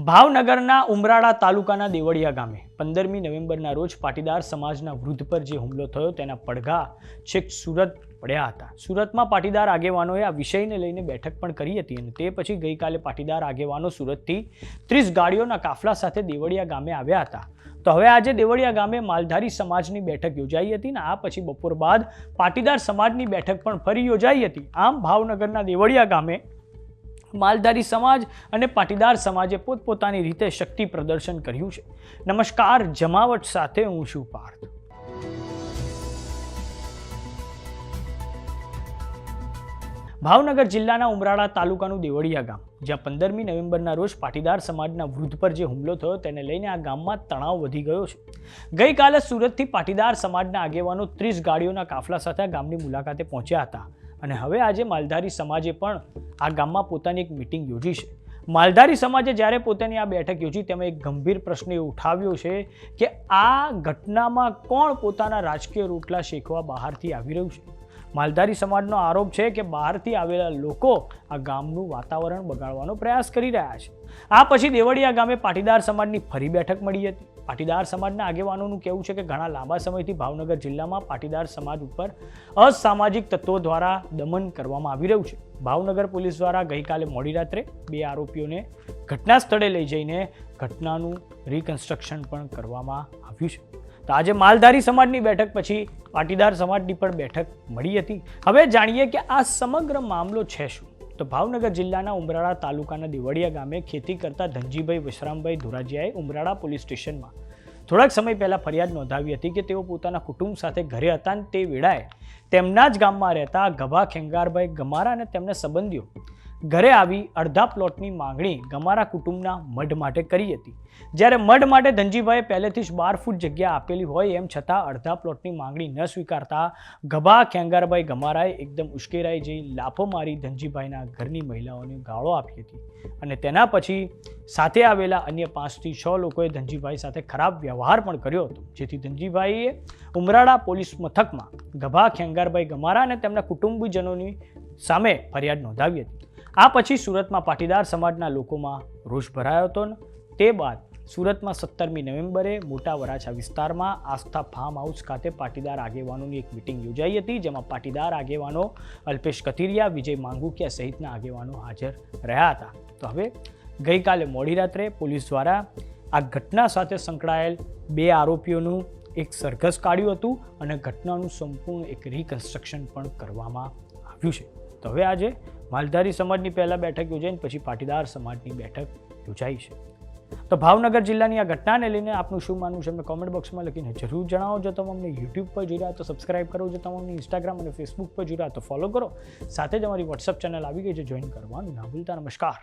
ભાવનગરના ઉમરાળા તાલુકાના દેવળિયા ગામે 15મી નવેમ્બરના રોજ પાટીદાર સમાજના વૃદ્ધ પર જે હુમલો થયો તેના પડઘા છેક સુરત પડ્યા હતા. સુરતમાં પાટીદાર આગેવાનોએ આ વિષયને લઈને બેઠક પણ કરી હતી અને તે પછી ગઈકાલે પાટીદાર આગેવાનો સુરતથી 30 ગાડીઓના કાફલા સાથે દેવળિયા ગામે આવ્યા હતા. તો હવે આજે દેવળિયા ગામે માલધારી સમાજની બેઠક યોજાઈ હતી અને આ પછી બપોર બાદ પાટીદાર સમાજની બેઠક પણ ફરી યોજાઈ હતી. આમ ભાવનગરના દેવળિયા ગામે માલધારી સમાજ અને પાટીદાર સમાજે પોતપોતાની રીતે શક્તિ પ્રદર્શન કર્યું છે. નમસ્કાર, જમાવટ સાથે હું છું પાર્થ. ભાવનગર જિલ્લાના ઉમરાળા તાલુકાનું દેવળિયા ગામ, જ્યાં 15મી નવેમ્બરના રોજ પાટીદાર સમાજના વૃદ્ધ પર જે હુમલો થયો તેને લઈને આ ગામમાં તણાવ વધી ગયો છે. ગઈકાલે સુરતથી પાટીદાર સમાજના આગેવાનો 30 ગાડીઓના કાફલા સાથે આ ગામની મુલાકાતે પહોંચ્યા હતા અને હવે આજે માલધારી સમાજે પણ આ ગામમાં પોતાની એક મિટિંગ યોજી છે. માલધારી સમાજે જ્યારે પોતાની આ બેઠક યોજી તેમાં એક ગંભીર પ્રશ્ન એ ઉઠાવ્યો છે કે આ ઘટનામાં કોણ પોતાના રાજકીય રોટલા શેકવા બહારથી આવી રહ્યું છે. માલધારી સમાજનો આરોપ છે કે બહારથી આવેલા લોકો આ ગામનું વાતાવરણ બગાડવાનો પ્રયાસ કરી રહ્યા છે. આ પછી દેવળિયા ગામે પાટીદાર સમાજની ફરી બેઠક મળી હતી. પાટીદાર સમાજના આગેવાનોનું કહેવું છે કે ઘણા લાંબા સમયથી ભાવનગર જિલ્લામાં પાટીદાર સમાજ ઉપર અસામાજિક તત્વો દ્વારા દમન કરવામાં આવી રહ્યું છે. ભાવનગર પોલીસ દ્વારા ગઈકાલે મોડી રાત્રે 2 આરોપીઓને ઘટના સ્થળે લઈ જઈને ઘટનાનું રિકન્સ્ટ્રક્શન પણ કરવામાં આવ્યું છે. તો આજે માલધારી સમાજની બેઠક પછી પાટીદાર સમાજની પણ બેઠક મળી હતી. હવે જાણીએ કે આ સમગ્ર મામલો છે શું. તો ભાવનગર જિલ્લાના ઉમરાળા તાલુકાના દેવળિયા ગામે ખેતી કરતા ધનજીભાઈ વિશ્રામભાઈ ધોરાજીયાએ ઉમરાળા પોલીસ સ્ટેશનમાં થોડાક સમય પહેલા ફરિયાદ નોંધાવી હતી કે તેઓ પોતાના કુટુંબ સાથે ઘરે હતા અને તે વેળાએ તેમના જ ગામમાં રહેતા ગભા ખેંગારભાઈ ગમારા અને તેમના સંબંધીઓ ઘરે આવી અડધા પ્લોટની માંગણી ગમારા કુટુંબના મઢ માટે કરી હતી. જ્યારે મઢ માટે ધનજીભાઈએ પહેલેથી જ 12 ફૂટ જગ્યા આપેલી હોય એમ છતાં અડધા પ્લોટની માંગણી ન સ્વીકારતા ગભા ખેંગારભાઈ ગમારાએ એકદમ ઉશ્કેરાઈ જઈ લાફો મારી ધનજીભાઈના ઘરની મહિલાઓને ગાળો આપી હતી અને તેના પછી સાથે આવેલા અન્ય 5 થી 6 લોકોએ ધનજીભાઈ સાથે ખરાબ વ્યવહાર પણ કર્યો હતો, જેથી ધનજીભાઈએ ઉમરાળા પોલીસ મથકમાં ગભા ખેંગારભાઈ ગમારા અને તેમના કુટુંબીજનોની સામે ફરિયાદ નોંધાવી હતી. આ પછી સુરતમાં પાટીદાર સમાજના લોકોમાં રોષ ભરાયો હતો. તે બાદ સુરતમાં 17મી નવેમ્બરે મોટા વરાછા વિસ્તારમાં આસ્થા ફાર્મ હાઉસ ખાતે પાટીદાર આગેવાનોની એક મિટિંગ યોજાઈ હતી, જેમાં પાટીદાર આગેવાનો અલ્પેશ કથિરિયા, વિજય માંગુકિયા સહિતના આગેવાનો હાજર રહ્યા હતા. તો હવે ગઈકાલે મોડી રાત્રે પોલીસ દ્વારા આ ઘટના સાથે સંકળાયેલ 2 આરોપીઓનું એક સરઘસ કાઢ્યું હતું અને ઘટનાનું સંપૂર્ણ એક રિકન્સ્ટ્રક્શન પણ કરવામાં આવ્યું છે. તો હવે આજે માલધારી સમાજની પહેલા બેઠક યોજાઈને પછી પાટીદાર સમાજની બેઠક યોજાઈ છે. તો ભાવનગર જિલ્લાની આ ઘટનાને લઈને આપનું શું માનવું છે અમને કોમેન્ટ બોક્સમાં લખીને જરૂર જણાવો. જો તમે અમને યુટ્યુબ પર જોઈ રહ્યા તો સબસ્ક્રાઇબ કરો, જો તમે અમને ઇન્સ્ટાગ્રામ અને ફેસબુક પર જોઈ રહ્યા તો ફોલો કરો. સાથે જ અમારી વોટ્સઅપ ચેનલ આવી ગઈ છે, જોઈન કરવાનું ના ભૂલતા. નમસ્કાર.